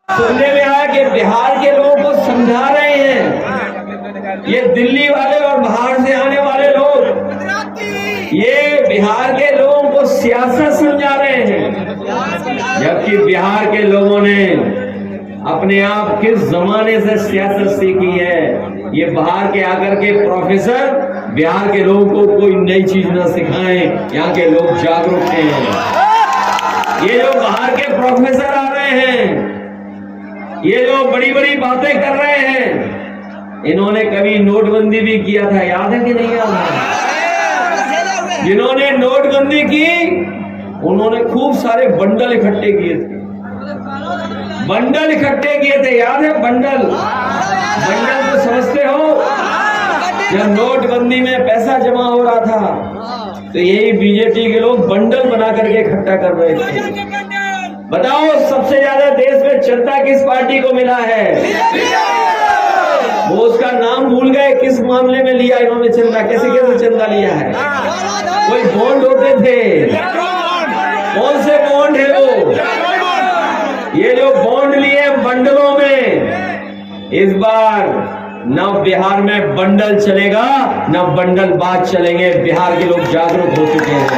सुनने में आया कि बिहार के लोगों को समझा रहे हैं, ये दिल्ली वाले और बाहर से आने वाले लोग, ये बिहार के लोगों को सियासत समझा रहे हैं, जबकि बिहार के लोगों ने अपने आप किस जमाने से सियासत सीखी है। ये बाहर के आकर के प्रोफेसर बिहार के लोगों को कोई नई चीज न सिखाएं, यहाँ के लोग जागरूक हैं। ये जो बाहर के प्रोफेसर आ रहे हैं, ये जो बड़ी बड़ी बातें कर रहे हैं, इन्होंने कभी नोटबंदी भी किया था, याद है कि नहीं याद है? जिन्होंने नोटबंदी की उन्होंने खूब सारे बंडल इकट्ठे किए थे, बंडल इकट्ठे किए थे, याद है? बंडल तो समझते हो? जब नोटबंदी में पैसा जमा हो रहा था तो यही बीजेपी के लोग बंडल बना करके इकट्ठा कर रहे थे। बताओ सबसे ज्यादा देश में चंदा किस पार्टी को मिला है? वो उसका नाम भूल गए, किस मामले में लिया इन्होंने चंदा, कैसे कैसे चंदा लिया है? कोई बॉन्ड होते थे, कौन से बॉन्ड है वो? ये जो बॉन्ड लिए बंडलों में, इस बार न बिहार में बंडल चलेगा न बंडल बात चलेंगे। बिहार के लोग जागरूक हो चुके हैं।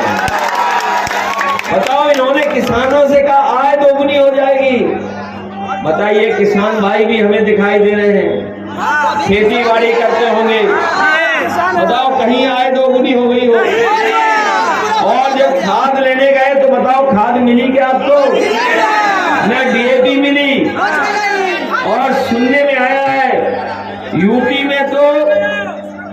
बताओ, इन्होंने किसानों से कहा आय दोगुनी हो जाएगी। बताइए, किसान भाई भी हमें दिखाई दे रहे हैं, खेती बाड़ी करते होंगे, बताओ कहीं आय दोगुनी हो गई हो? और जब खाद लेने गए तो बताओ खाद मिली क्या आपको? न डीएपी मिली। और सुनने में आया है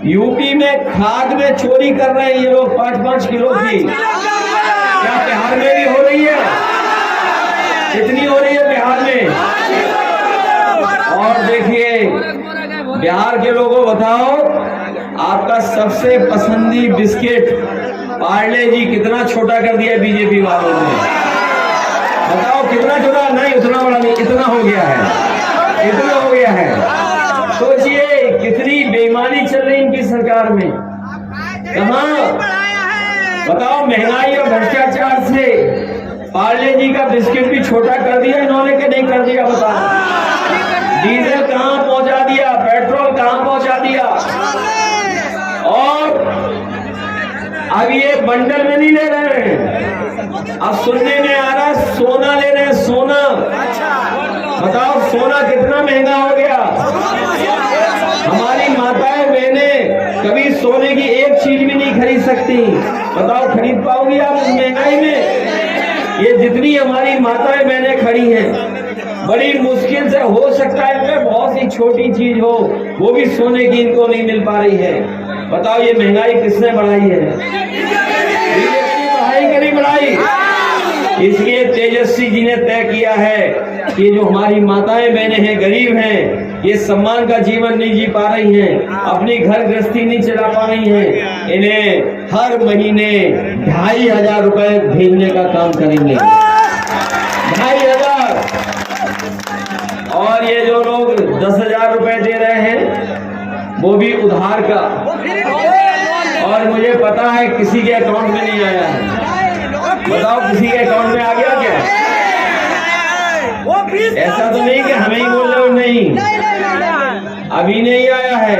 यूपी में खाद में चोरी कर रहे हैं ये लोग 5-5 किलो की। क्या बिहार में भी हो रही है? कितनी हो रही है बिहार में? और देखिए, बिहार के लोगों बताओ, आपका सबसे पसंदी बिस्किट पार्ले जी कितना छोटा कर दिया बीजेपी वालों ने? बताओ कितना छोटा? नहीं, उतना बड़ा नहीं, इतना हो गया है, इतना हो गया है। सोचिए कितनी बेईमानी चल रही इनकी सरकार में। कहाँ बताओ, महंगाई और भ्रष्टाचार से पार्ले जी का बिस्किट भी छोटा कर दिया इन्होंने कि नहीं कर दिया? बताओ, डीजल कहाँ पहुंचा दिया, पेट्रोल कहाँ पहुंचा दिया। और अब ये बंडल में नहीं ले रहे हैं, अब सुनने में आ रहा है सोना ले रहे हैं, सोना। बताओ सोना कितना महंगा हो गया। हमारी माताएं बहनें कभी सोने की एक चीज भी नहीं खरीद सकती। बताओ खरीद पाओगी आप इस महंगाई में? ये जितनी हमारी माताएं बहनें खड़ी हैं, बड़ी मुश्किल से हो सकता है इनमें बहुत सी छोटी चीज हो, वो भी सोने की इनको नहीं मिल पा रही है। बताओ ये महंगाई किसने बढ़ाई है? बीजेपी बढ़ाई कि नहीं बढ़ाई? इसलिए तेजस्वी जी ने तय किया है कि जो हमारी माताएं बहनें हैं, गरीब हैं, ये सम्मान का जीवन नहीं जी पा रही हैं, अपनी घर गृहस्थी नहीं चला पा रही हैं, इन्हें हर महीने 2500 रुपए भेजने का काम करेंगे। 2500। और ये जो लोग 10,000 रुपए दे रहे हैं वो भी उधार का, और मुझे पता है किसी के अकाउंट में नहीं आया है। बताओ किसी के अकाउंट में आ गया क्या? ऐसा तो नहीं कि हमें ही बोल रहे हो, नहीं, अभी नहीं आया है।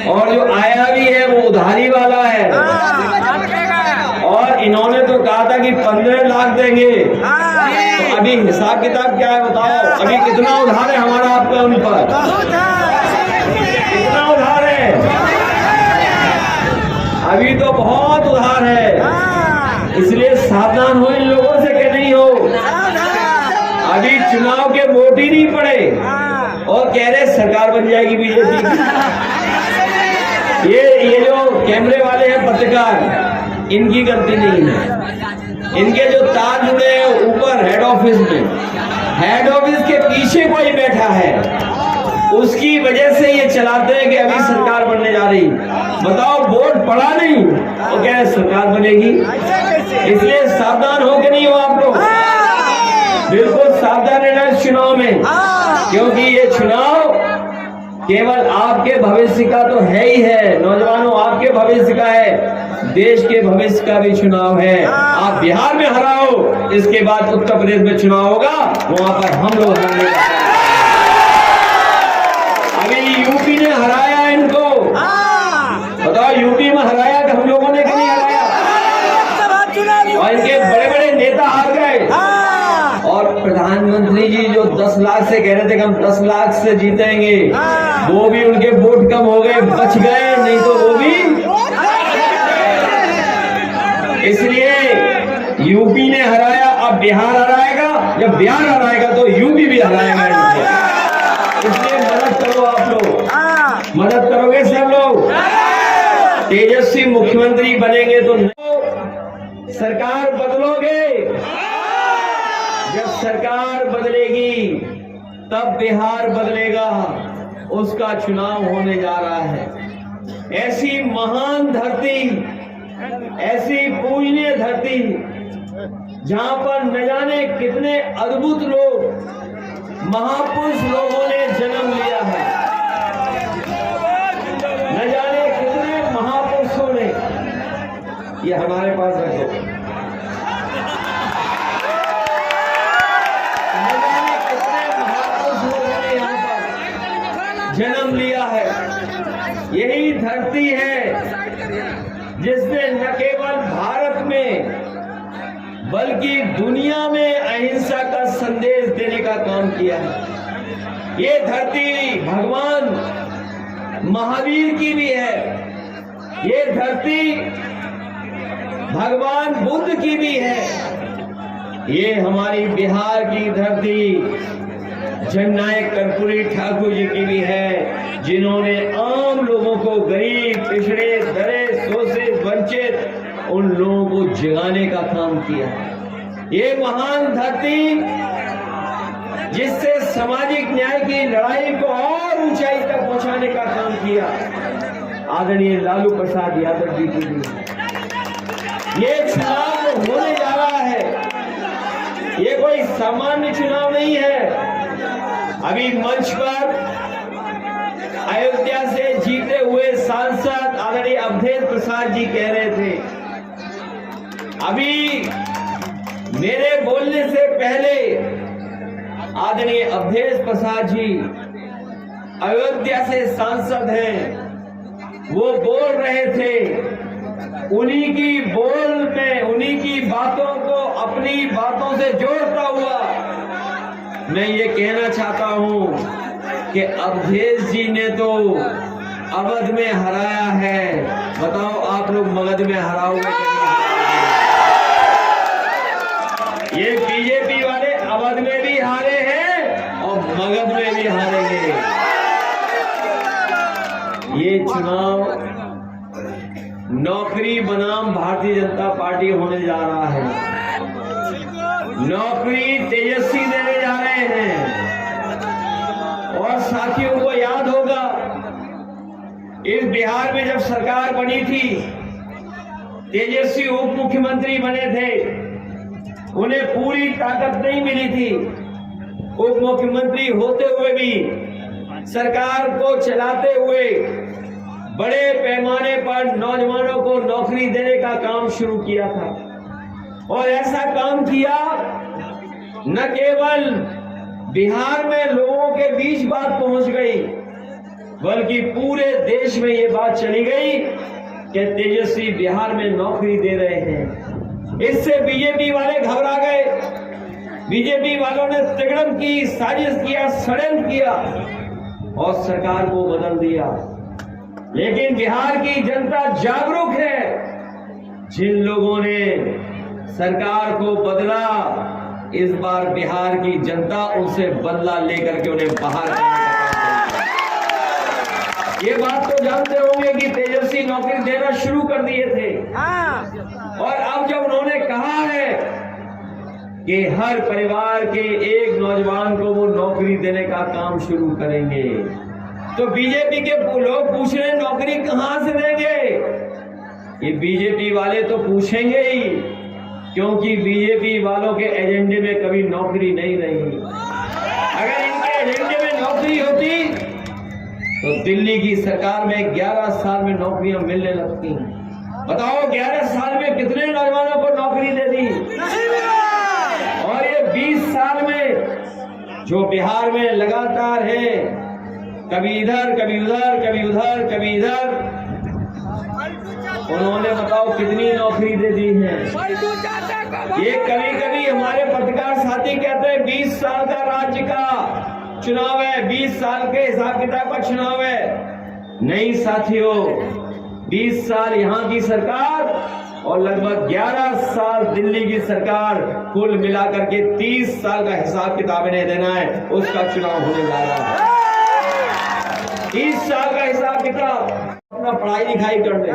और जो आया भी है वो उधारी वाला है। और इन्होंने तो कहा था कि 15 लाख देंगे, तो अभी हिसाब किताब क्या है बताओ? अभी कितना उधार है हमारा आपका उन पर? कितना उधार है? अभी तो बहुत उधार है। इसलिए सावधान हो इन लोगों से कि नहीं हो। अभी चुनाव के वोट ही नहीं पड़े और कह रहे सरकार बन जाएगी बीजेपी की। ये जो कैमरे वाले हैं पत्रकार, इनकी गलती नहीं है। इनके जो तार जुड़े हैं ऊपर हेड ऑफिस में, हेड ऑफिस के पीछे कोई बैठा है, उसकी वजह से ये चलाते हैं कि अभी सरकार बनने जा रही। बताओ वोट पड़ा नहीं तो क्या सरकार बनेगी? इसलिए सावधान हो के नहीं हो आप लोग, बिल्कुल सावधान रहना इस चुनाव में, क्योंकि ये चुनाव केवल आपके भविष्य का तो है ही है। नौजवानों, आपके भविष्य का है। देश के भविष्य का भी चुनाव है। आप बिहार में हराओ, इसके बाद उत्तर प्रदेश में चुनाव होगा, वहां पर हम लोग हराने वाले हैं। अभी यूपी ने हराया इनको, बताओ यूपी में हराया कि हम लोगों ने कि नहीं हराया? और इनके बड़े बड़े नेता हार गए। और प्रधानमंत्री जी जो 10 लाख से कह रहे थे कि हम 10 लाख से जीतेंगे, वो भी उनके वोट कम हो गए, बच गए, नहीं तो वो भी। इसलिए यूपी ने हराया, अब बिहार हराएगा, जब बिहार हराएगा तो यूपी भी हराएगा। इसलिए मदद करो आप लोग, मदद करोगे सब लोग। तेजस्वी मुख्यमंत्री बनेंगे तो सरकार बदलोगे। जब सरकार बदलेगी तब बिहार बदलेगा, उसका चुनाव होने जा रहा है। ऐसी महान धरती, ऐसी पूजनीय धरती, जहां पर न जाने कितने अद्भुत लोग, महापुरुष लोगों ने जन्म लिया है, न जाने कितने महापुरुषों ने। ये हमारे पास रखो, न जाने कितने महापुरुष लोगों ने यहाँ पर जन्म लिया है। यही धरती है जिसने न केवल भारत में बल्कि दुनिया में अहिंसा का संदेश देने का काम किया है। ये धरती भगवान महावीर की भी है, ये धरती भगवान बुद्ध की भी है, ये हमारी बिहार की धरती जननायक कर्पूरी ठाकुर जी की भी है, जिन्होंने आम लोगों को, गरीब, पिछड़े, दरे, शोषित, वंचित, उन लोगों को जगाने का काम किया। ये महान धरती जिससे सामाजिक न्याय की लड़ाई को और ऊंचाई तक पहुंचाने का काम किया, आदरणीय लालू प्रसाद यादव जी की भी। ये चुनाव होने जा रहा है, ये कोई सामान्य चुनाव नहीं है। अभी मंच पर अयोध्या से जीते हुए सांसद आदरणीय अवधेश प्रसाद जी कह रहे थे, अभी मेरे बोलने से पहले आदरणीय अवधेश प्रसाद जी अयोध्या से सांसद हैं, वो बोल रहे थे। उन्हीं की बोल में, उन्हीं की बातों को अपनी बातों से जोड़ता हुआ मैं ये कहना चाहता हूं कि अवधेश जी ने तो अवध में हराया है, बताओ आप लोग मगध में हराओगे? ये बीजेपी वाले अवध में भी हारे हैं और मगध में भी हारेंगे। ये चुनाव नौकरी बनाम भारतीय जनता पार्टी होने जा रहा है। नौकरी तेजस्वी देने जा रहे हैं। और साथियों को याद होगा, इस बिहार में जब सरकार बनी थी, तेजस्वी उप मुख्यमंत्री बने थे, उन्हें पूरी ताकत नहीं मिली थी। उप मुख्यमंत्री होते हुए भी, सरकार को चलाते हुए बड़े पैमाने पर नौजवानों को नौकरी देने का काम शुरू किया था। और ऐसा काम किया, न केवल बिहार में लोगों के बीच बात पहुंच गई, बल्कि पूरे देश में ये बात चली गई कि तेजस्वी बिहार में नौकरी दे रहे हैं। इससे बीजेपी वाले घबरा गए। बीजेपी वालों ने तिगड़म की, साजिश किया, षड्यंत्र किया और सरकार को बदल दिया। लेकिन बिहार की जनता जागरूक है। जिन लोगों ने सरकार को बदला, इस बार बिहार की जनता उनसे बदला लेकर के उन्हें बाहर करने का काम करेगी। ये बात तो जानते होंगे कि तेजस्वी नौकरी देना शुरू कर दिए थे। और अब जब उन्होंने कहा है कि हर परिवार के एक नौजवान को वो नौकरी देने का काम शुरू करेंगे, तो बीजेपी के लोग पूछ रहे नौकरी कहां से देंगे? ये बीजेपी वाले तो पूछेंगे ही, क्योंकि बीजेपी वालों के एजेंडे में कभी नौकरी नहीं रही। अगर इनके एजेंडे में नौकरी होती तो दिल्ली की सरकार में 11 साल में नौकरियां मिलने लगती। बताओ 11 साल में कितने नौजवानों को नौकरी दे दी। और ये 20 साल में जो बिहार में लगातार है, कभी इधर कभी उधर, कभी उधर कभी इधर, उन्होंने बताओ कितनी नौकरी दे दी है। ये कभी कभी हमारे पत्रकार साथी कहते हैं 20 साल का राज्य का चुनाव है, 20 साल के हिसाब किताब का चुनाव है। नहीं साथियों, 20 साल यहाँ की सरकार और लगभग 11 साल दिल्ली की सरकार, कुल मिलाकर के 30 साल का हिसाब किताब इन्हें देना है, उसका चुनाव होने जा रहा है। 30 साल का हिसाब किताब। अपना पढ़ाई लिखाई कर ले,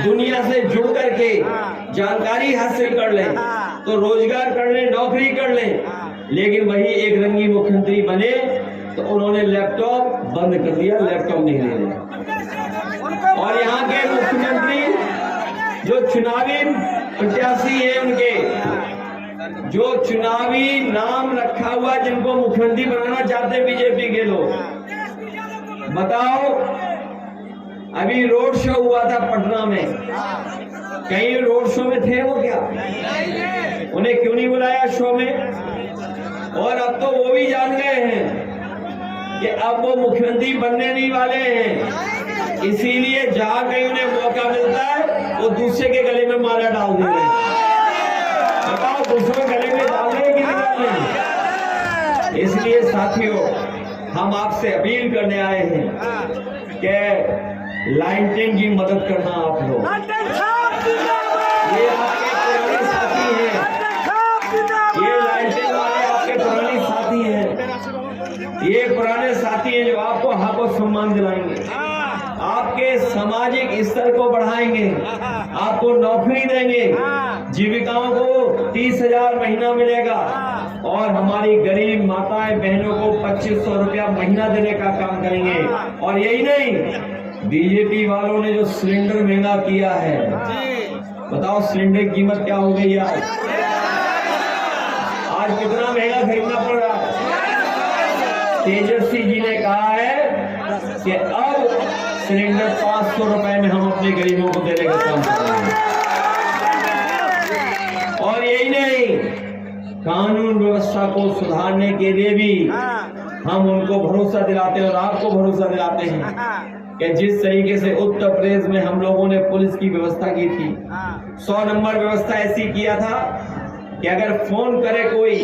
दुनिया से जुड़ करके जानकारी हासिल कर ले, तो रोजगार कर ले, नौकरी कर ले। लेकिन वही एक रंगी मुख्यमंत्री बने तो उन्होंने लैपटॉप बंद कर दिया, लैपटॉप नहीं ले रहे। और यहाँ के मुख्यमंत्री जो चुनावी प्रत्याशी हैं, उनके जो चुनावी नाम रखा हुआ, जिनको मुख्यमंत्री बनाना चाहते बीजेपी के लोग, बताओ अभी रोड शो हुआ था पटना में, कहीं रोड शो में थे वो क्या? उन्हें क्यों नहीं बुलाया शो में? और अब तो वो भी जान गए हैं कि अब वो मुख्यमंत्री बनने नहीं वाले हैं, इसीलिए जहां कहीं उन्हें मौका मिलता है वो दूसरे के गले में माला डाल देते हैं। बताओ दूसरे गले में डाल रहे कि नहीं डाल रहे? इसलिए साथियों, हम आपसे अपील करने आए हैं कि लाइन 10 की मदद करना आप लोग। ये आपके पुराने साथी हैं, ये लाइन 10 वाले आपके पुराने साथी हैं, ये पुराने साथी हैं जो आपको हक और सम्मान दिलाएंगे, आपके सामाजिक स्तर को बढ़ाएंगे, आपको नौकरी देंगे, जीविकाओं को 30,000 महीना मिलेगा और हमारी गरीब माताएं बहनों को 2500 रुपया महीना देने का काम करेंगे। और यही नहीं, बीजेपी वालों ने जो सिलेंडर महंगा किया है, बताओ सिलेंडर की कीमत क्या हो गई आज? आज कितना महंगा खरीदना पड़ रहा है। तेजस्वी जी ने कहा है कि अब सिलेंडर 500 रुपए में हम अपने गरीबों को देने का काम करेंगे। और यही नहीं, कानून व्यवस्था को सुधारने के लिए भी हम उनको भरोसा दिलाते हैं और आपको भरोसा दिलाते हैं कि जिस तरीके से उत्तर प्रदेश में हम लोगों ने पुलिस की व्यवस्था की थी, 100 नंबर व्यवस्था ऐसी किया था कि अगर फोन करे कोई